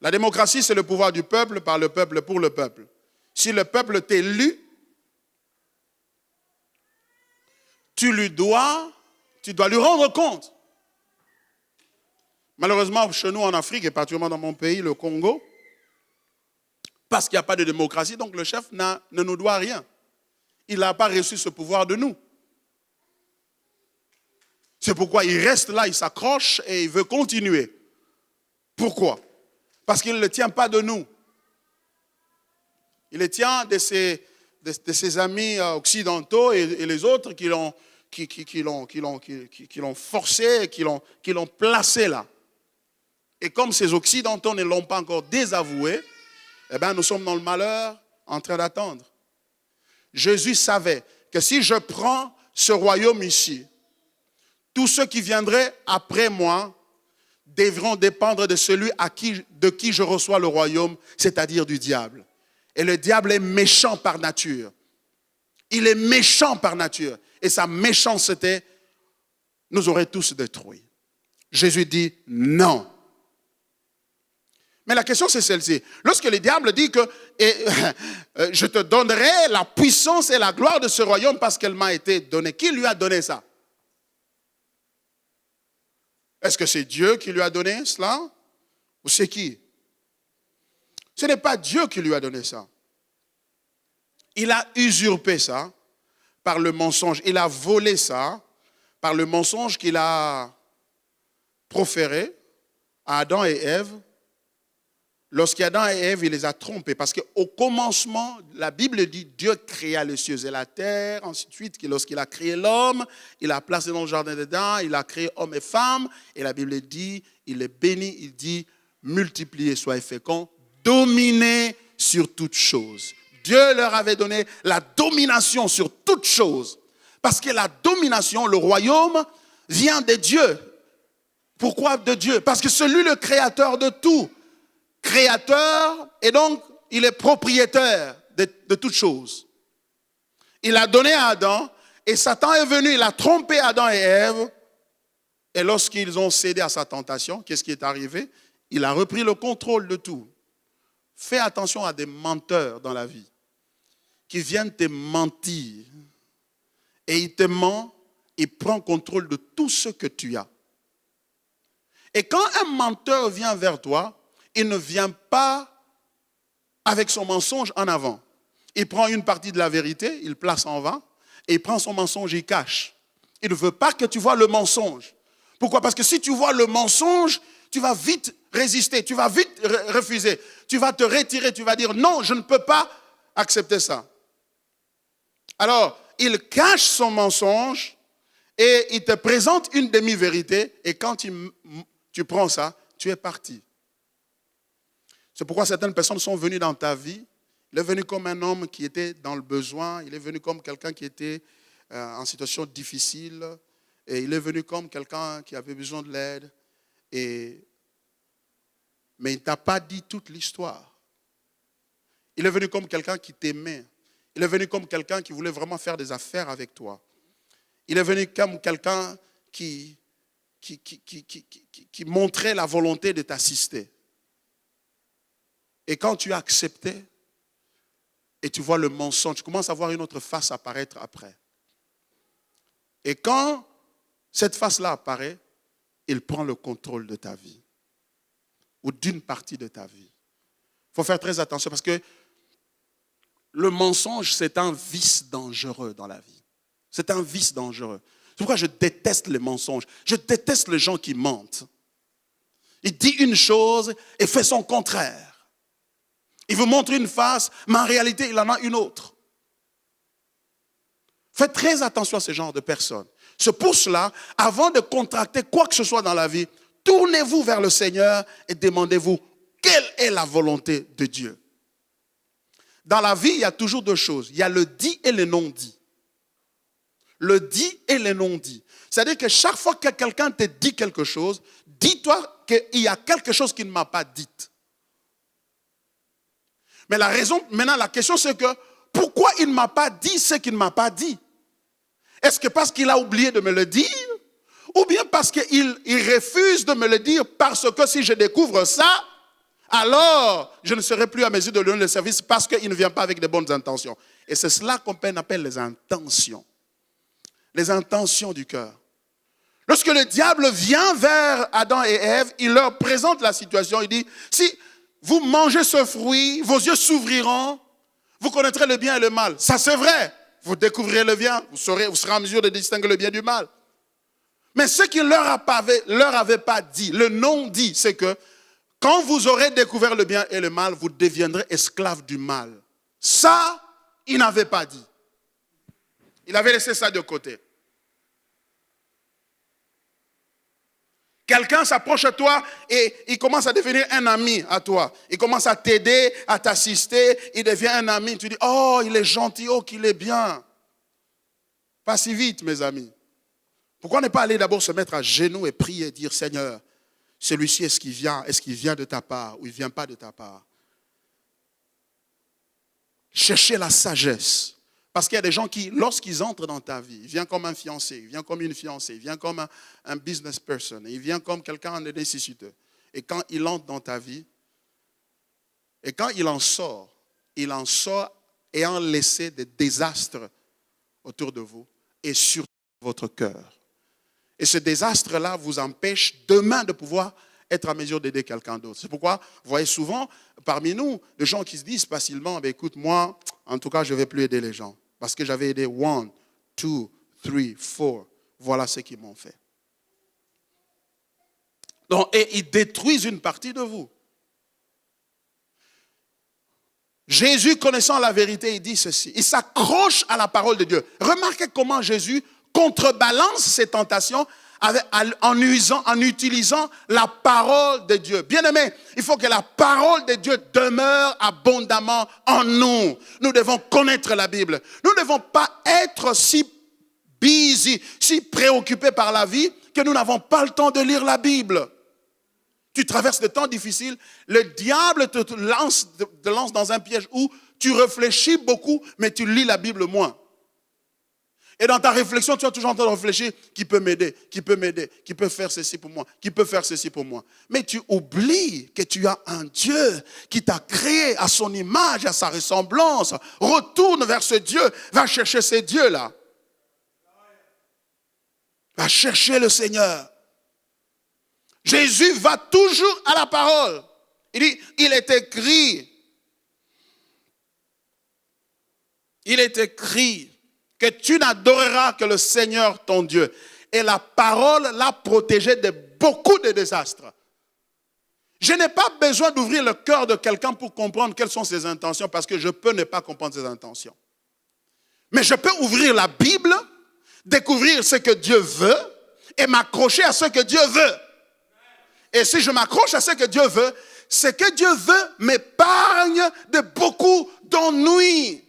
La démocratie, c'est le pouvoir du peuple, par le peuple, pour le peuple. Si le peuple t'élit, tu dois lui rendre compte. Malheureusement, chez nous en Afrique, et particulièrement dans mon pays, le Congo, parce qu'il n'y a pas de démocratie, donc le chef ne nous doit rien. Il n'a pas reçu ce pouvoir de nous. C'est pourquoi il reste là, il s'accroche et il veut continuer. Pourquoi? Parce qu'il ne le tient pas de nous. Il le tient de ses amis occidentaux et les autres qui l'ont forcé, qui l'ont placé là. Et comme ces occidentaux ne l'ont pas encore désavoué, eh bien, nous sommes dans le malheur en train d'attendre. Jésus savait que si je prends ce royaume ici, tous ceux qui viendraient après moi devront dépendre de celui de qui je reçois le royaume, c'est-à-dire du diable. Et le diable est méchant par nature. Il est méchant par nature. Et sa méchanceté nous aurait tous détruits. Jésus dit non. Mais la question c'est celle-ci. Lorsque le diable dit que je te donnerai la puissance et la gloire de ce royaume parce qu'elle m'a été donnée. Qui lui a donné ça? Est-ce que c'est Dieu qui lui a donné cela? Ou c'est qui? Ce n'est pas Dieu qui lui a donné ça. Il a usurpé ça par le mensonge. Il a volé ça par le mensonge qu'il a proféré à Adam et Ève. Lorsqu'Adam et Ève, il les a trompés. Parce qu'au commencement, la Bible dit Dieu créa les cieux et la terre. Ainsi de suite, lorsqu'il a créé l'homme, il l'a placé dans le jardin d'Éden, il a créé homme et femme. Et la Bible dit, il les bénit, il dit, multipliez, soyez féconds, dominez sur toutes choses. Dieu leur avait donné la domination sur toutes choses. Parce que la domination, le royaume, vient de Dieu. Pourquoi de Dieu? Parce que c'est lui le créateur de tout. Créateur, et donc il est propriétaire de toutes choses. Il a donné à Adam, et Satan est venu, il a trompé Adam et Ève, et lorsqu'ils ont cédé à sa tentation, qu'est-ce qui est arrivé? Il a repris le contrôle de tout. Fais attention à des menteurs dans la vie, qui viennent te mentir, et il te ment, il prend contrôle de tout ce que tu as. Et quand un menteur vient vers toi, il ne vient pas avec son mensonge en avant. Il prend une partie de la vérité, il place en avant, et il prend son mensonge, il cache. Il ne veut pas que tu vois le mensonge. Pourquoi? Parce que si tu vois le mensonge, tu vas vite résister, tu vas vite refuser, tu vas te retirer, tu vas dire non, je ne peux pas accepter ça. Alors, il cache son mensonge et il te présente une demi-vérité, et quand tu prends ça, tu es parti. C'est pourquoi certaines personnes sont venues dans ta vie. Il est venu comme un homme qui était dans le besoin. Il est venu comme quelqu'un qui était en situation difficile. Et il est venu comme quelqu'un qui avait besoin de l'aide. Mais il ne t'a pas dit toute l'histoire. Il est venu comme quelqu'un qui t'aimait. Il est venu comme quelqu'un qui voulait vraiment faire des affaires avec toi. Il est venu comme quelqu'un qui montrait la volonté de t'assister. Et quand tu as accepté et tu vois le mensonge, tu commences à voir une autre face apparaître après. Et quand cette face-là apparaît, il prend le contrôle de ta vie ou d'une partie de ta vie. Il faut faire très attention parce que le mensonge, c'est un vice dangereux dans la vie. C'est un vice dangereux. C'est pourquoi je déteste les mensonges. Je déteste les gens qui mentent. Il dit une chose et fait son contraire. Il vous montre une face, mais en réalité, il en a une autre. Faites très attention à ce genre de personnes. C'est pour cela, avant de contracter quoi que ce soit dans la vie, tournez-vous vers le Seigneur et demandez-vous quelle est la volonté de Dieu. Dans la vie, il y a toujours deux choses. Il y a le dit et le non-dit. Le dit et le non-dit. C'est-à-dire que chaque fois que quelqu'un te dit quelque chose, dis-toi qu'il y a quelque chose qu'il ne m'a pas dit. Mais maintenant la question c'est que, pourquoi il ne m'a pas dit ce qu'il ne m'a pas dit? Est-ce que parce qu'il a oublié de me le dire? Ou bien parce qu'il refuse de me le dire parce que si je découvre ça, alors je ne serai plus à mesure de lui donner le service parce qu'il ne vient pas avec de bonnes intentions. Et c'est cela qu'on appelle les intentions. Les intentions du cœur. Lorsque le diable vient vers Adam et Ève, il leur présente la situation. Il dit, si vous mangez ce fruit, vos yeux s'ouvriront, vous connaîtrez le bien et le mal. Ça c'est vrai. Vous découvrirez le bien, vous serez en mesure de distinguer le bien du mal. Mais ce qu'il leur avait pas dit, le non dit, c'est que quand vous aurez découvert le bien et le mal, vous deviendrez esclaves du mal. Ça, il n'avait pas dit. Il avait laissé ça de côté. Quelqu'un s'approche de toi et il commence à devenir un ami à toi. Il commence à t'aider, à t'assister. Il devient un ami. Tu dis, oh, il est gentil, oh, qu'il est bien. Pas si vite, mes amis. Pourquoi ne pas aller d'abord se mettre à genoux et prier et dire, Seigneur, celui-ci, est-ce qu'il vient de ta part ou il ne vient pas de ta part? Cherchez la sagesse. Parce qu'il y a des gens qui, lorsqu'ils entrent dans ta vie, ils viennent comme un fiancé, ils viennent comme une fiancée, ils viennent comme un business person, ils viennent comme quelqu'un de nécessiteux. Et quand il entre dans ta vie, et quand il en sort ayant laissé des désastres autour de vous et sur votre cœur. Et ce désastre-là vous empêche demain de pouvoir être en mesure d'aider quelqu'un d'autre. C'est pourquoi vous voyez souvent parmi nous des gens qui se disent facilement, écoute, moi, en tout cas, je ne vais plus aider les gens. Parce que j'avais aidé 1, 2, 3, 4. Voilà ce qu'ils m'ont fait. Donc, et ils détruisent une partie de vous. Jésus, connaissant la vérité, il dit ceci. Il s'accroche à la parole de Dieu. Remarquez comment Jésus contrebalance ses tentations en utilisant la parole de Dieu. Bien-aimés, il faut que la parole de Dieu demeure abondamment en nous. Nous devons connaître la Bible. Nous ne devons pas être si busy, si préoccupés par la vie que nous n'avons pas le temps de lire la Bible. Tu traverses des temps difficiles, le diable te lance dans un piège où tu réfléchis beaucoup, mais tu lis la Bible moins. Et dans ta réflexion, tu as toujours en train de réfléchir, qui peut m'aider, qui peut faire ceci pour moi, qui peut faire ceci pour moi. Mais tu oublies que tu as un Dieu qui t'a créé à son image, à sa ressemblance. Retourne vers ce Dieu, va chercher ce Dieu-là. Va chercher le Seigneur. Jésus va toujours à la parole. Il dit, il est écrit que tu n'adoreras que le Seigneur ton Dieu. Et la parole l'a protégé de beaucoup de désastres. Je n'ai pas besoin d'ouvrir le cœur de quelqu'un pour comprendre quelles sont ses intentions, parce que je peux ne pas comprendre ses intentions. Mais je peux ouvrir la Bible, découvrir ce que Dieu veut et m'accrocher à ce que Dieu veut. Et si je m'accroche à ce que Dieu veut, ce que Dieu veut m'épargne de beaucoup d'ennuis.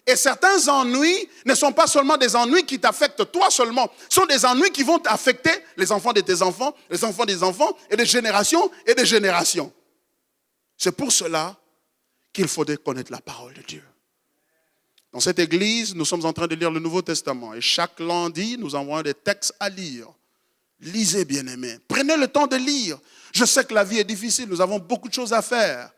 Et certains ennuis ne sont pas seulement des ennuis qui t'affectent toi seulement. Ce sont des ennuis qui vont affecter les enfants de tes enfants, les enfants des enfants, et des générations et des générations. C'est pour cela qu'il faudrait connaître la parole de Dieu. Dans cette église, nous sommes en train de lire le Nouveau Testament. Et chaque lundi, nous envoyons des textes à lire. Lisez, bien-aimés. Prenez le temps de lire. Je sais que la vie est difficile, nous avons beaucoup de choses à faire.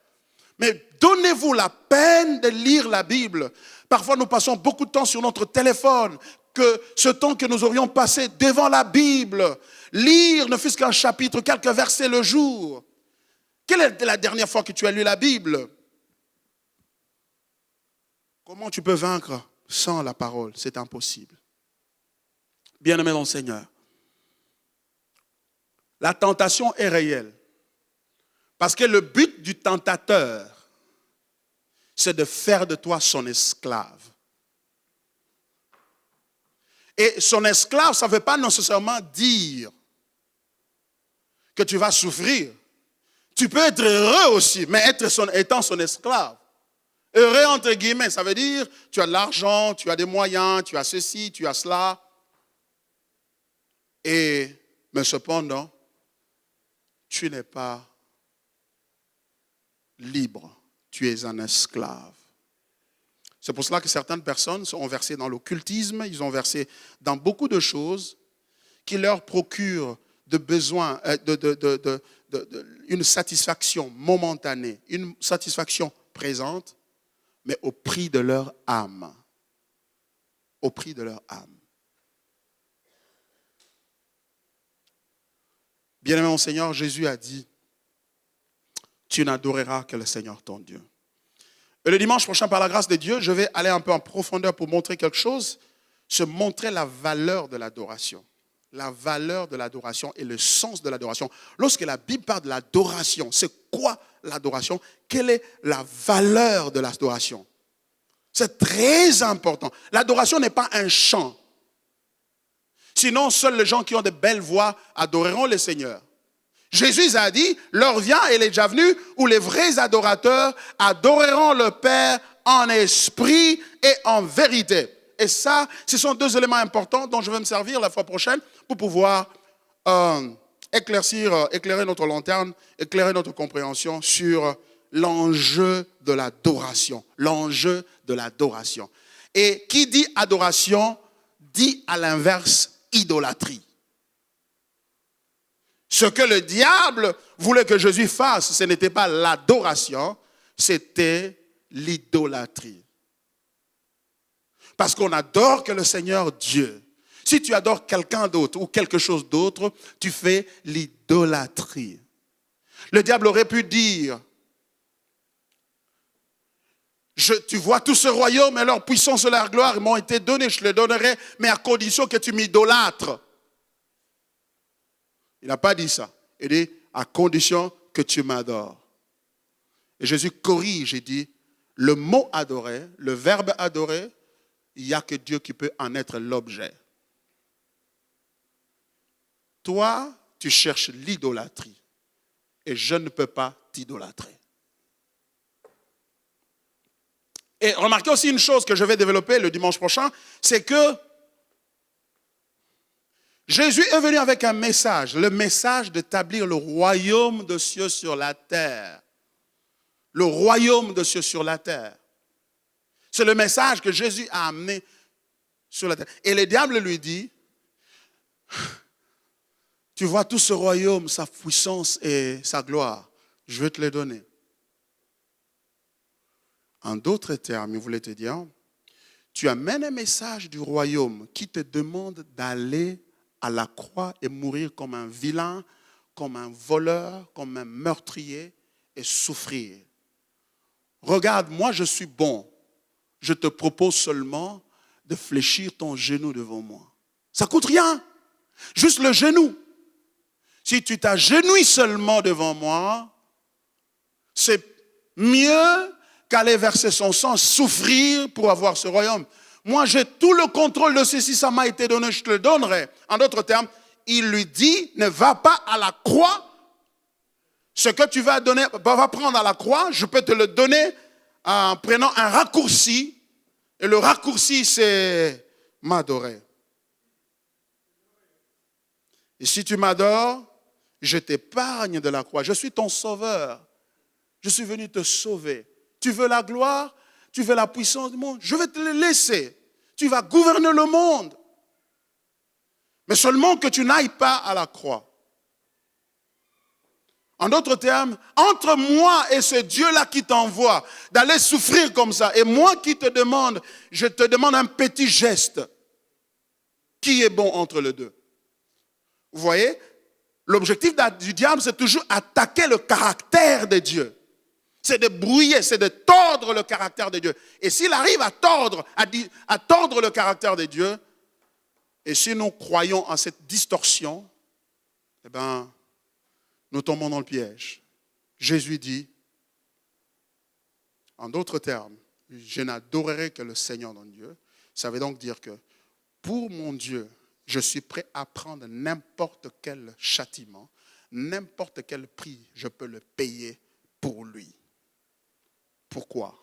Mais donnez-vous la peine de lire la Bible. Parfois, nous passons beaucoup de temps sur notre téléphone. Que ce temps que nous aurions passé devant la Bible, lire ne fût-ce qu'un chapitre, quelques versets le jour. Quelle est la dernière fois que tu as lu la Bible? Comment tu peux vaincre sans la parole? C'est impossible. Bien-aimé dans le Seigneur, la tentation est réelle. Parce que le but du tentateur, c'est de faire de toi son esclave. Et son esclave, ça ne veut pas nécessairement dire que tu vas souffrir. Tu peux être heureux aussi, mais étant son esclave. Heureux entre guillemets, ça veut dire tu as de l'argent, tu as des moyens, tu as ceci, tu as cela. Mais cependant, tu n'es pas libre, tu es un esclave. C'est pour cela que certaines personnes sont versées dans l'occultisme, ils ont versé dans beaucoup de choses qui leur procurent de besoins, une satisfaction momentanée, une satisfaction présente, mais au prix de leur âme. Au prix de leur âme. Bien-aimé mon Seigneur, Jésus a dit, tu n'adoreras que le Seigneur ton Dieu. Et le dimanche prochain, par la grâce de Dieu, je vais aller un peu en profondeur pour montrer quelque chose, se montrer la valeur de l'adoration. La valeur de l'adoration et le sens de l'adoration. Lorsque la Bible parle de l'adoration, c'est quoi l'adoration? Quelle est la valeur de l'adoration? C'est très important. L'adoration n'est pas un chant. Sinon, seuls les gens qui ont de belles voix adoreront le Seigneur. Jésus a dit, l'heure vient, et il est déjà venu, où les vrais adorateurs adoreront le Père en esprit et en vérité. Et ça, ce sont deux éléments importants dont je vais me servir la fois prochaine pour pouvoir éclairer notre lanterne, éclairer notre compréhension sur l'enjeu de l'adoration. L'enjeu de l'adoration. Et qui dit adoration, dit à l'inverse idolâtrie. Ce que le diable voulait que Jésus fasse, ce n'était pas l'adoration, c'était l'idolâtrie. Parce qu'on adore que le Seigneur Dieu. Si tu adores quelqu'un d'autre ou quelque chose d'autre, tu fais l'idolâtrie. Le diable aurait pu dire, tu vois tout ce royaume et leur puissance et leur gloire m'ont été donnés, je les donnerai, mais à condition que tu m'idolâtres. Il n'a pas dit ça. Il dit, à condition que tu m'adores. Et Jésus corrige et dit, le mot adorer, le verbe adorer, il n'y a que Dieu qui peut en être l'objet. Toi, tu cherches l'idolâtrie. Et je ne peux pas t'idolâtrer. Et remarquez aussi une chose que je vais développer le dimanche prochain, c'est que Jésus est venu avec un message, le message d'établir le royaume de cieux sur la terre. Le royaume de cieux sur la terre. C'est le message que Jésus a amené sur la terre. Et le diable lui dit, tu vois tout ce royaume, sa puissance et sa gloire, je vais te les donner. En d'autres termes, il voulait te dire, tu amènes un message du royaume qui te demande d'aller à la croix et mourir comme un vilain, comme un voleur, comme un meurtrier et souffrir. Regarde, moi je suis bon. Je te propose seulement de fléchir ton genou devant moi. Ça ne coûte rien. Juste le genou. Si tu t'agenouilles seulement devant moi, c'est mieux qu'aller verser son sang, souffrir pour avoir ce royaume. Moi, j'ai tout le contrôle de ceci, ça m'a été donné, je te le donnerai. En d'autres termes, il lui dit, ne va pas à la croix. Ce que tu vas donner, va prendre à la croix, je peux te le donner en prenant un raccourci. Et le raccourci, c'est m'adorer. Et si tu m'adores, je t'épargne de la croix. Je suis ton sauveur. Je suis venu te sauver. Tu veux la gloire? Tu veux la puissance du monde? Je vais te le laisser. Tu vas gouverner le monde. Mais seulement que tu n'ailles pas à la croix. En d'autres termes, entre moi et ce Dieu-là qui t'envoie d'aller souffrir comme ça, et moi qui te demande, je te demande un petit geste. Qui est bon entre les deux? Vous voyez? L'objectif du diable, c'est toujours attaquer le caractère de Dieu. C'est de brouiller, c'est de tordre le caractère de Dieu. Et s'il arrive à tordre le caractère de Dieu, et si nous croyons en cette distorsion, eh bien, nous tombons dans le piège. Jésus dit, en d'autres termes, je n'adorerai que le Seigneur mon Dieu. Ça veut donc dire que pour mon Dieu, je suis prêt à prendre n'importe quel châtiment, n'importe quel prix, je peux le payer pour lui. Pourquoi?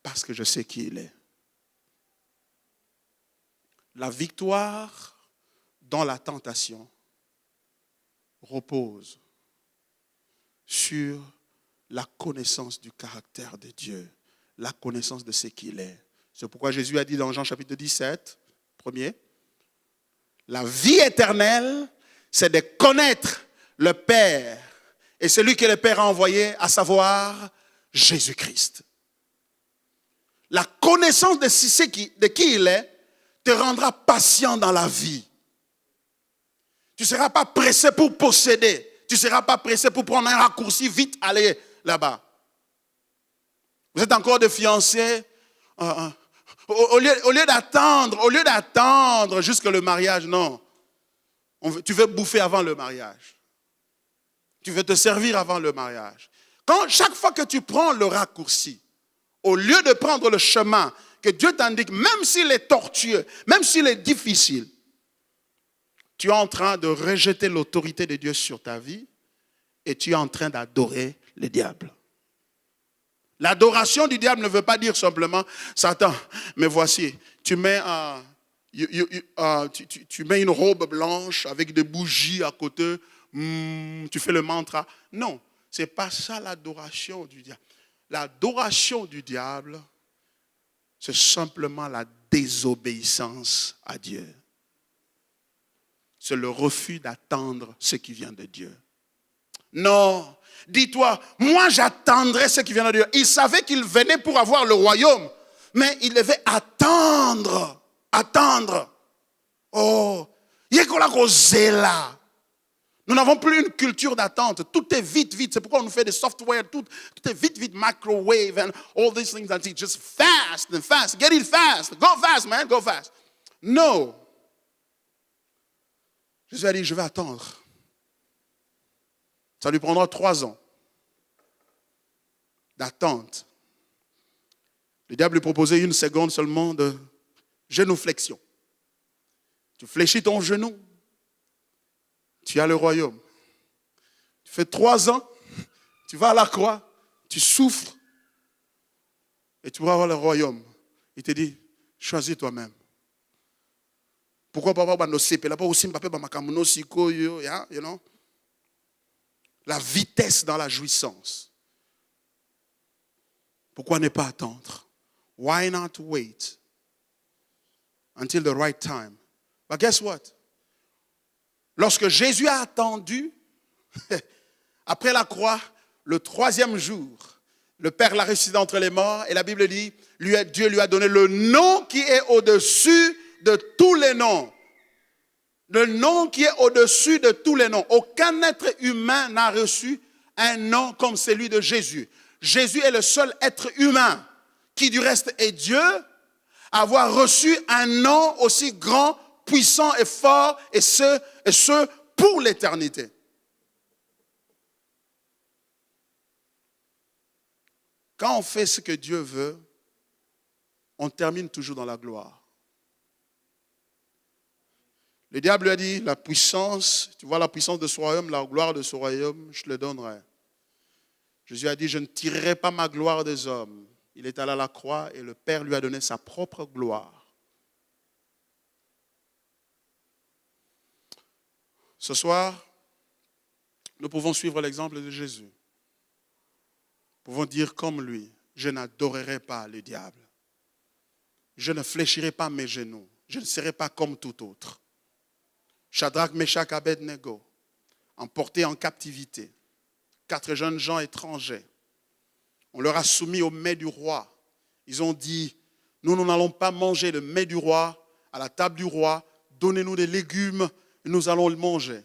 Parce que je sais qui il est. La victoire dans la tentation repose sur la connaissance du caractère de Dieu, la connaissance de ce qu'il est. C'est pourquoi Jésus a dit dans Jean chapitre 17, premier, la vie éternelle, c'est de connaître le Père et celui que le Père a envoyé, à savoir Jésus-Christ. La connaissance de qui il est te rendra patient dans la vie. Tu ne seras pas pressé pour posséder. Tu ne seras pas pressé pour prendre un raccourci, vite aller là-bas. Vous êtes encore des fiancés. Au lieu d'attendre jusqu'à le mariage, non. Tu veux bouffer avant le mariage. Tu veux te servir avant le mariage. Chaque fois que tu prends le raccourci, au lieu de prendre le chemin que Dieu t'indique, même s'il est tortueux, même s'il est difficile, tu es en train de rejeter l'autorité de Dieu sur ta vie et tu es en train d'adorer le diable. L'adoration du diable ne veut pas dire simplement, Satan, mais voici, tu mets une robe blanche avec des bougies à côté, tu fais le mantra. Non, ce n'est pas ça l'adoration du diable. L'adoration du diable, c'est simplement la désobéissance à Dieu. C'est le refus d'attendre ce qui vient de Dieu. Non, dis-toi, moi j'attendrai ce qui vient de Dieu. Il savait qu'il venait pour avoir le royaume, mais il devait attendre. Oh, il y a là. Nous n'avons plus une culture d'attente. Tout est vite. C'est pourquoi on nous fait des softwares. Tout est vite. Microwave and all these things. And it's just fast and fast. Get it fast. Go fast, man. Go fast. No. Jésus a dit, je vais attendre. Ça lui prendra 3 ans d'attente. Le diable lui proposait 1 seconde seulement de génuflexion. Tu fléchis ton genou. Tu as le royaume. Tu fais 3 ans, tu vas à la croix, tu souffres et tu vas avoir le royaume. Il te dit, choisis toi-même. Pourquoi papa va nous séparer? You know? La vitesse dans la jouissance. Pourquoi ne pas attendre? Why not wait until the right time? But guess what? Lorsque Jésus a attendu, après la croix, le 3e jour, le Père l'a ressuscité d'entre les morts et la Bible dit, Dieu lui a donné le nom qui est au-dessus de tous les noms. Le nom qui est au-dessus de tous les noms. Aucun être humain n'a reçu un nom comme celui de Jésus. Jésus est le seul être humain qui du reste est Dieu, à avoir reçu un nom aussi grand, puissant et fort, et ce pour l'éternité. Quand on fait ce que Dieu veut, on termine toujours dans la gloire. Le diable lui a dit, la puissance, tu vois la puissance de ce royaume, la gloire de ce royaume, je te le donnerai. Jésus a dit, je ne tirerai pas ma gloire des hommes. Il est allé à la croix et le Père lui a donné sa propre gloire. Ce soir, nous pouvons suivre l'exemple de Jésus. Nous pouvons dire comme lui, je n'adorerai pas le diable. Je ne fléchirai pas mes genoux. Je ne serai pas comme tout autre. Shadrach, Meshach, Abednego, emportés en captivité. 4 jeunes gens étrangers. On leur a soumis au mets du roi. Ils ont dit, nous n'allons pas manger le mets du roi à la table du roi. Donnez-nous des légumes et nous allons le manger.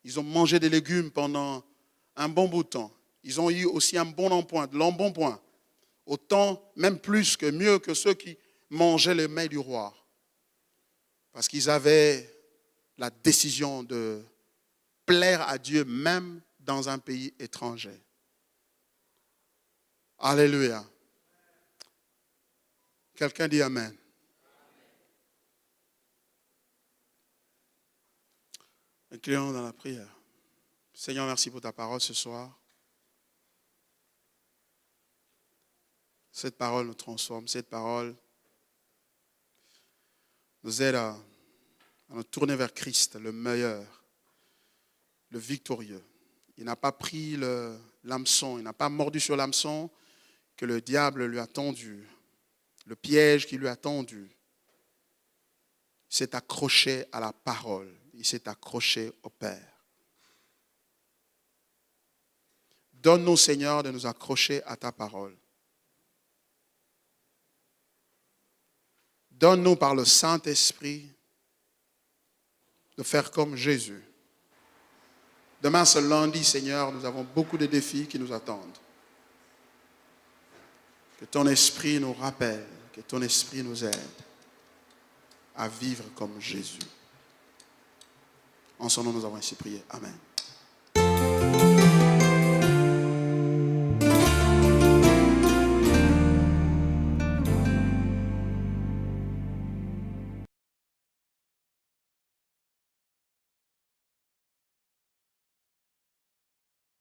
Ils ont mangé des légumes pendant un bon bout de temps. Ils ont eu aussi un bon emploi, de l'embonpoint. Autant, même plus que mieux que ceux qui mangeaient le mets du roi. Parce qu'ils avaient la décision de plaire à Dieu même dans un pays étranger. Alléluia. Quelqu'un dit Amen. Incluons dans la prière. Seigneur, merci pour ta parole ce soir. Cette parole nous transforme. Cette parole nous aide à nous tourner vers Christ, le meilleur, le victorieux. Il n'a pas pris l'hameçon, il n'a pas mordu sur l'hameçon que le diable lui a tendu, le piège qui lui a tendu. Il s'est accroché à la parole, il s'est accroché au Père. Donne-nous, Seigneur, de nous accrocher à ta parole. Donne-nous par le Saint-Esprit de faire comme Jésus. Demain, ce lundi, Seigneur, nous avons beaucoup de défis qui nous attendent. Que ton esprit nous rappelle, que ton esprit nous aide à vivre comme Jésus. En son nom, nous avons ainsi prié. Amen.